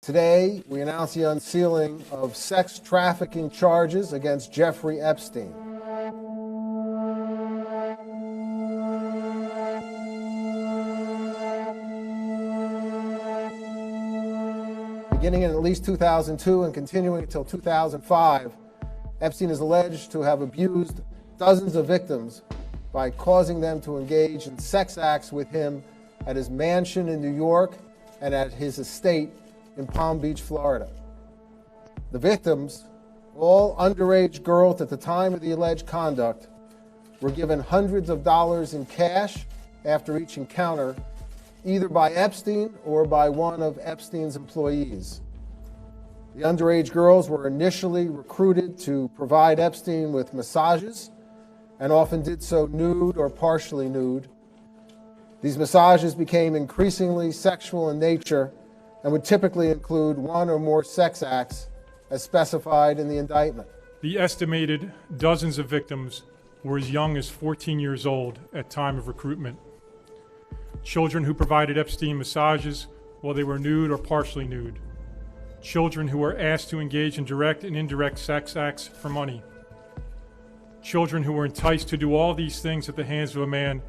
Today, we announce the unsealing of sex trafficking charges against Jeffrey Epstein. Beginning in at least 2002 and continuing until 2005, Epstein is alleged to have abused dozens of victims by causing them to engage in sex acts with him at his mansion in New York and at his estate in Palm Beach, Florida. The victims, all underage girls at the time of the alleged conduct, were given hundreds of dollars in cash after each encounter, either by Epstein or by one of Epstein's employees. The underage girls were initially recruited to provide Epstein with massages, and often did so nude or partially nude. These massages became increasingly sexual in nature and would typically include one or more sex acts as specified in the indictment. The estimated dozens of victims were as young as 14 years old at time of recruitment. Children who provided Epstein massages while they were nude or partially nude. Children who were asked to engage in direct and indirect sex acts for money. Children who were enticed to do all these things at the hands of a man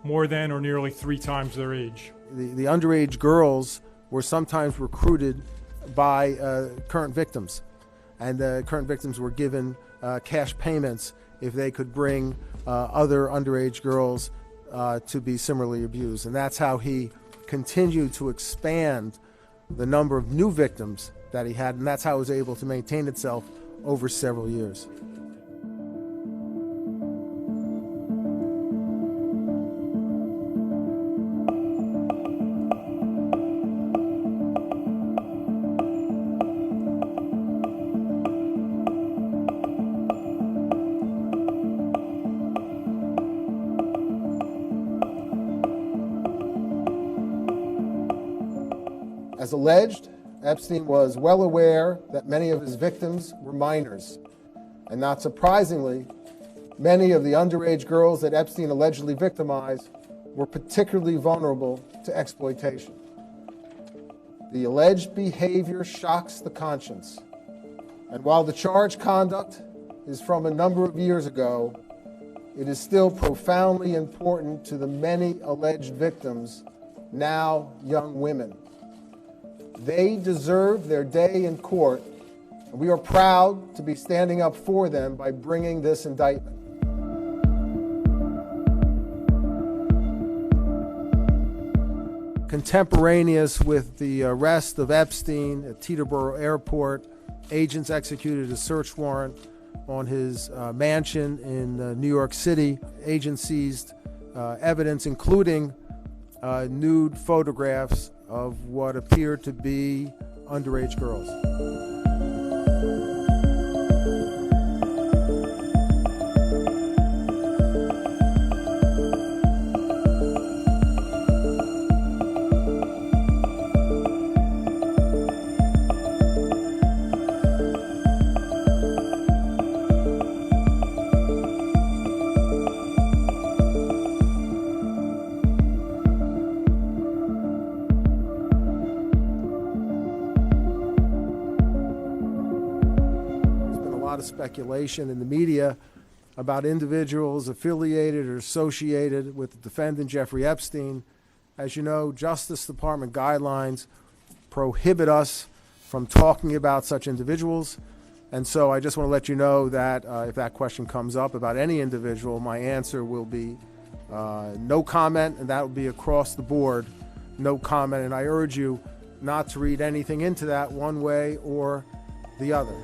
more than or nearly 3 times their age. The underage girls were sometimes recruited by current victims, and the current victims were given cash payments if they could bring other underage girls to be similarly abused. And that's how he continued to expand the number of new victims that he had, and that's how it was able to maintain itself over several years. As alleged, Epstein was well aware that many of his victims were minors. And not surprisingly, many of the underage girls that Epstein allegedly victimized were particularly vulnerable to exploitation. The alleged behavior shocks the conscience. And while the charged conduct is from a number of years ago, it is still profoundly important to the many alleged victims, now young women. They deserve their day in court, and we are proud to be standing up for them by bringing this indictment. Contemporaneous with the arrest of Epstein at Teterboro Airport, agents executed a search warrant on his mansion in New York City. Agents seized evidence, including nude photographs of what appeared to be underage girls. A lot of speculation in the media about individuals affiliated or associated with the defendant Jeffrey Epstein. As you know, Justice Department guidelines prohibit us from talking about such individuals. And so I just want to let you know that if that question comes up about any individual, my answer will be no comment, and that will be across the board, no comment. And I urge you not to read anything into that one way or the other.